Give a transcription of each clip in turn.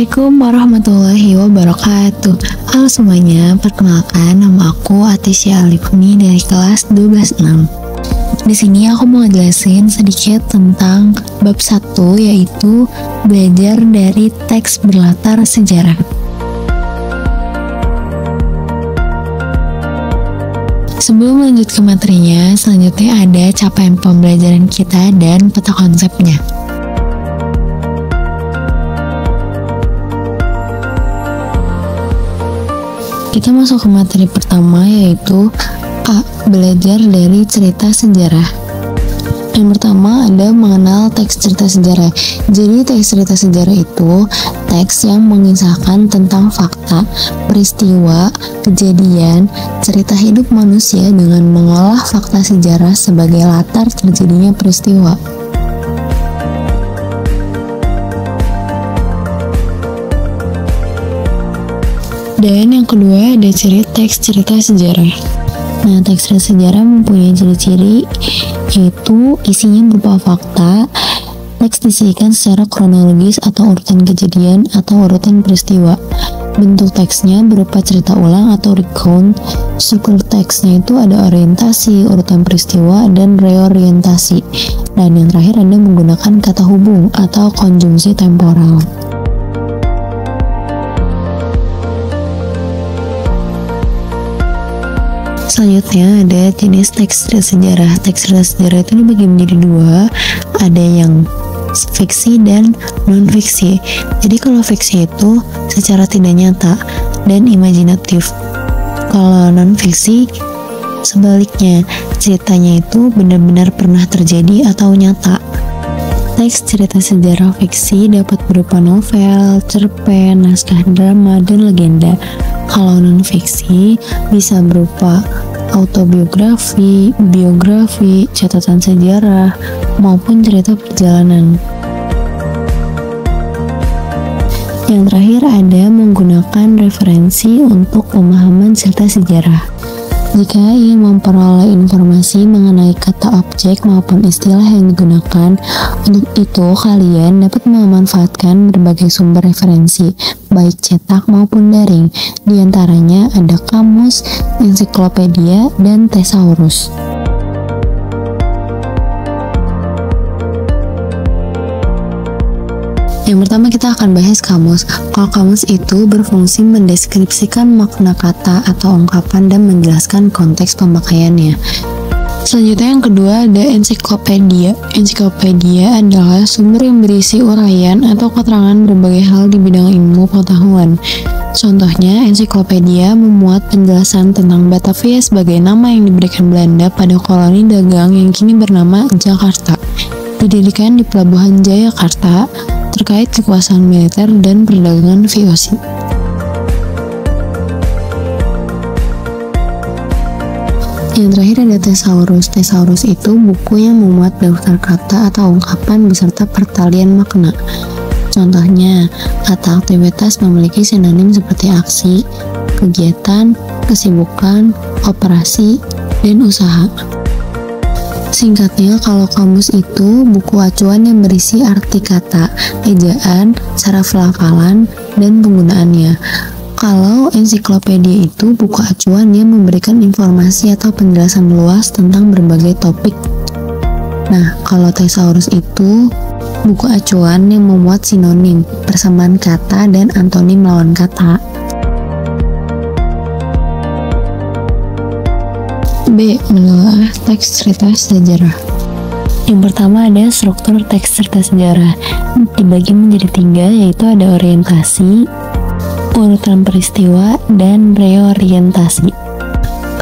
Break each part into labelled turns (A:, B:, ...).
A: Assalamualaikum warahmatullahi wabarakatuh. Halo semuanya, perkenalkan nama aku Atisya Alifni dari kelas 12-6. Di sini aku mau ngejelasin sedikit tentang bab 1, yaitu belajar dari teks berlatar sejarah. Sebelum lanjut ke materinya, selanjutnya ada capaian pembelajaran kita dan peta konsepnya. Kita masuk ke materi pertama, yaitu A. Belajar dari cerita sejarah. Yang pertama ada mengenal teks cerita sejarah. Jadi teks cerita sejarah itu teks yang mengisahkan tentang fakta, peristiwa, kejadian, cerita hidup manusia dengan mengolah fakta sejarah sebagai latar terjadinya peristiwa. Dan yang kedua ada ciri teks cerita sejarah. Nah, teks cerita sejarah mempunyai ciri-ciri, yaitu isinya berupa fakta. Teks disajikan secara kronologis atau urutan kejadian atau urutan peristiwa. Bentuk teksnya berupa cerita ulang atau recount. Struktur teksnya itu ada orientasi, urutan peristiwa, dan reorientasi. Dan yang terakhir ada menggunakan kata hubung atau konjungsi temporal. Selanjutnya ada jenis teks cerita sejarah. Teks cerita sejarah itu dibagi menjadi dua, ada yang fiksi dan non-fiksi. Jadi kalau fiksi itu secara tidak nyata dan imajinatif. Kalau non-fiksi sebaliknya, ceritanya itu benar-benar pernah terjadi atau nyata. Teks cerita sejarah fiksi dapat berupa novel, cerpen, naskah drama, dan legenda. Kalau non-fiksi bisa berupa autobiografi, biografi, catatan sejarah, maupun cerita perjalanan. Yang terakhir ada menggunakan referensi untuk pemahaman cerita sejarah. Jika ingin memperoleh informasi mengenai kata objek maupun istilah yang digunakan, untuk itu kalian dapat memanfaatkan berbagai sumber referensi, baik cetak maupun daring. Di antaranya ada kamus, ensiklopedia, dan thesaurus. Yang pertama kita akan bahas kamus. Kalau kamus itu berfungsi mendeskripsikan makna kata atau ungkapan dan menjelaskan konteks pemakaiannya. Selanjutnya yang kedua ada ensiklopedia. Ensiklopedia adalah sumber yang berisi uraian atau keterangan berbagai hal di bidang ilmu pengetahuan. Contohnya, ensiklopedia memuat penjelasan tentang Batavia sebagai nama yang diberikan Belanda pada koloni dagang yang kini bernama Jakarta. Didirikan di Pelabuhan Jayakarta terkait kekuasaan militer dan perdagangan VOC. Yang terakhir ada thesaurus. Thesaurus itu buku yang memuat daftar kata atau ungkapan beserta pertalian makna. Contohnya, kata aktivitas memiliki sinonim seperti aksi, kegiatan, kesibukan, operasi, dan usaha. Singkatnya, kalau kamus itu buku acuan yang berisi arti kata, ejaan, cara pelafalan, dan penggunaannya. Kalau ensiklopedia itu buku acuan yang memberikan informasi atau penjelasan luas tentang berbagai topik. Nah, kalau thesaurus itu buku acuan yang memuat sinonim, persamaan kata, dan antonim lawan kata. B. Menelaah teks cerita sejarah. Yang pertama ada struktur teks cerita sejarah. Dibagi menjadi 3, yaitu ada orientasi, urutan peristiwa, dan reorientasi.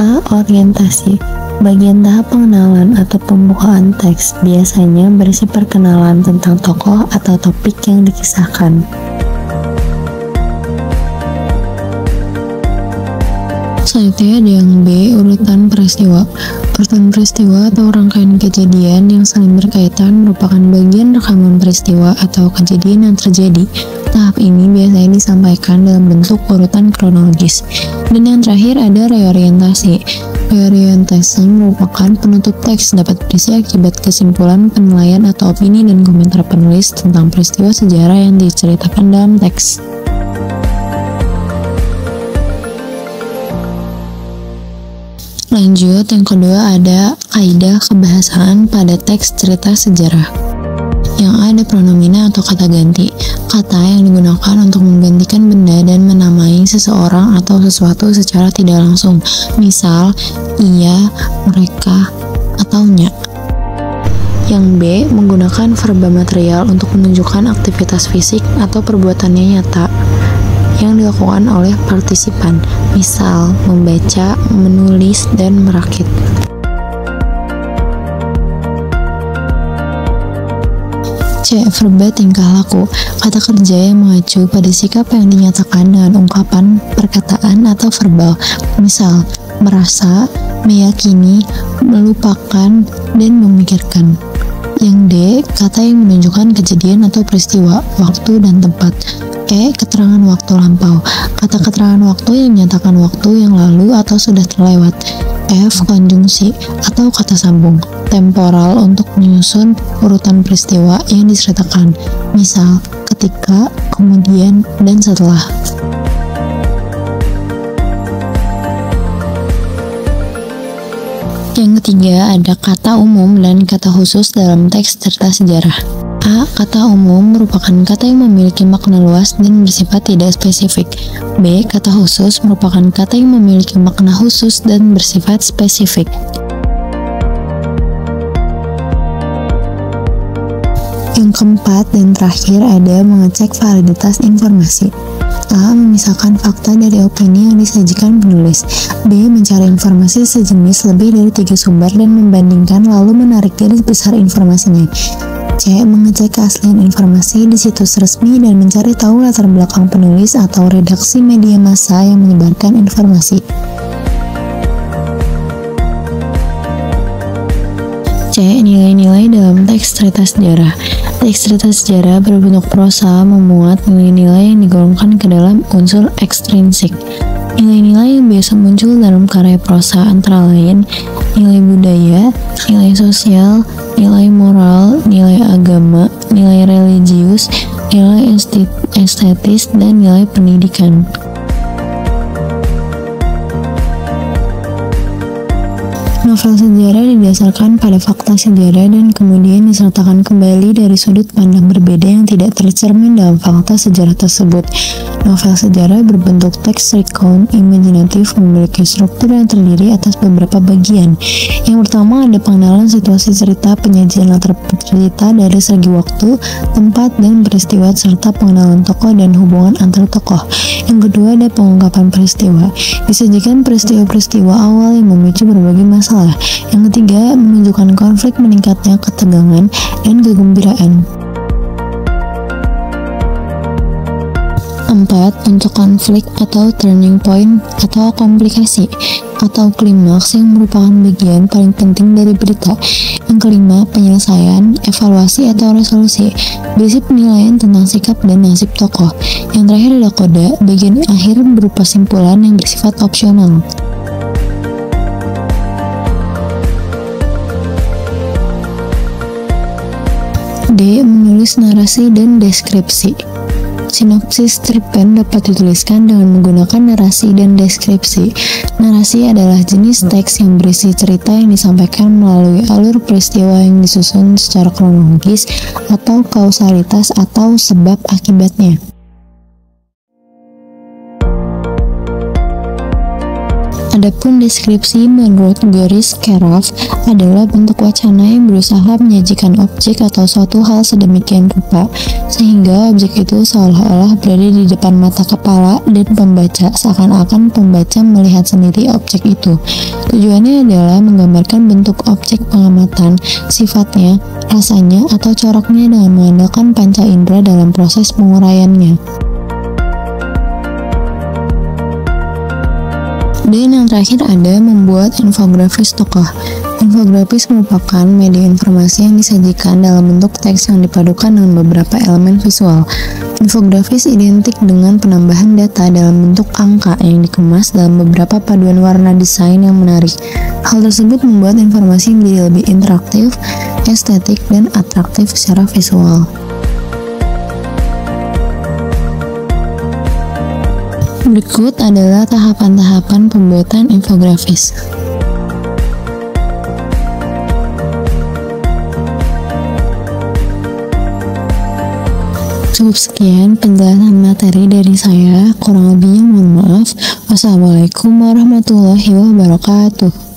A: A. Orientasi. Bagian tahap pengenalan atau pembukaan teks biasanya berisi perkenalan tentang tokoh atau topik yang dikisahkan. Selanjutnya ada yang B, urutan peristiwa. Urutan peristiwa atau rangkaian kejadian yang saling berkaitan merupakan bagian rekaman peristiwa atau kejadian yang terjadi. Tahap ini biasanya disampaikan dalam bentuk urutan kronologis. Dan yang terakhir ada reorientasi. Reorientasi merupakan penutup teks, dapat berisi akibat kesimpulan, penilaian, atau opini dan komentar penulis tentang peristiwa sejarah yang diceritakan dalam teks. Lanjut, yang kedua ada kaidah kebahasaan pada teks cerita sejarah. Yang A ada pronomina atau kata ganti. Kata yang digunakan untuk menggantikan benda dan menamai seseorang atau sesuatu secara tidak langsung. Misal, ia, mereka, atau nya. Yang B menggunakan verba material untuk menunjukkan aktivitas fisik atau perbuatannya nyata yang dilakukan oleh partisipan, misal membaca, menulis, dan merakit. C. Verba tingkah laku. Kata kerja yang mengacu pada sikap yang dinyatakan dengan ungkapan, perkataan, atau verbal, misal merasa, meyakini, melupakan, dan memikirkan. Yang D. Kata yang menunjukkan kejadian atau peristiwa, waktu, dan tempat. E. Keterangan waktu lampau. Kata keterangan waktu yang menyatakan waktu yang lalu atau sudah terlewat. F. Konjungsi atau kata sambung, temporal untuk menyusun urutan peristiwa yang diceritakan, misal ketika, kemudian, dan setelah. Yang ketiga ada kata umum dan kata khusus dalam teks cerita sejarah. A. Kata umum merupakan kata yang memiliki makna luas dan bersifat tidak spesifik. B. Kata khusus merupakan kata yang memiliki makna khusus dan bersifat spesifik. Yang keempat dan terakhir ada mengecek validitas informasi. A. Memisahkan fakta dari opini yang disajikan penulis. B. Mencari informasi sejenis lebih dari 3 sumber dan membandingkan lalu menarik garis besar informasinya. C. Mengecek keaslian informasi di situs resmi dan mencari tahu latar belakang penulis atau redaksi media massa yang menyebarkan informasi. C. Nilai-nilai dalam teks cerita sejarah. Teks cerita sejarah berbentuk prosa memuat nilai-nilai yang digolongkan ke dalam unsur ekstrinsik. Nilai-nilai yang biasa muncul dalam karya prosa antara lain nilai budaya, nilai sosial, nilai moral, nilai agama, nilai religius, nilai estetis, dan nilai pendidikan. Novel sejarah didasarkan pada fakta sejarah dan kemudian disertakan kembali dari sudut pandang berbeda yang tidak tercermin dalam fakta sejarah tersebut. Novel sejarah berbentuk teks recount imajinatif memiliki struktur yang terdiri atas beberapa bagian. Yang pertama ada pengenalan situasi cerita, penyajian latar cerita dari segi waktu, tempat, dan peristiwa serta pengenalan tokoh dan hubungan antar tokoh. Yang kedua ada pengungkapan peristiwa. Disajikan peristiwa-peristiwa awal yang memicu berbagai masalah. Yang ketiga, menunjukkan konflik meningkatnya ketegangan dan kegembiraan. 4. Untuk konflik atau turning point atau komplikasi atau klimaks yang merupakan bagian paling penting dari berita. Yang kelima, penyelesaian, evaluasi atau resolusi, berisi penilaian tentang sikap dan nasib tokoh. Yang terakhir adalah koda, bagian akhir berupa simpulan yang bersifat opsional. D. Menulis narasi dan deskripsi. Sinopsis cerpen dapat dituliskan dengan menggunakan narasi dan deskripsi. Narasi adalah jenis teks yang berisi cerita yang disampaikan melalui alur peristiwa yang disusun secara kronologis atau kausalitas atau sebab akibatnya. Adapun deskripsi menurut Goris Kerov adalah bentuk wacana yang berusaha menyajikan objek atau suatu hal sedemikian rupa sehingga objek itu seolah-olah berada di depan mata kepala dan pembaca, seakan-akan pembaca melihat sendiri objek itu. Tujuannya adalah menggambarkan bentuk objek pengamatan, sifatnya, rasanya, atau coraknya dengan mengandalkan panca indera dalam proses penguraiannya. Dan yang terakhir ada membuat infografis tokoh. Infografis merupakan media informasi yang disajikan dalam bentuk teks yang dipadukan dengan beberapa elemen visual. Infografis identik dengan penambahan data dalam bentuk angka yang dikemas dalam beberapa paduan warna desain yang menarik. Hal tersebut membuat informasi menjadi lebih interaktif, estetik, dan atraktif secara visual. Berikut adalah tahapan-tahapan pembuatan infografis. Cukup sekian penjelasan materi dari saya, kurang lebihnya mohon maaf. Wassalamualaikum warahmatullahi wabarakatuh.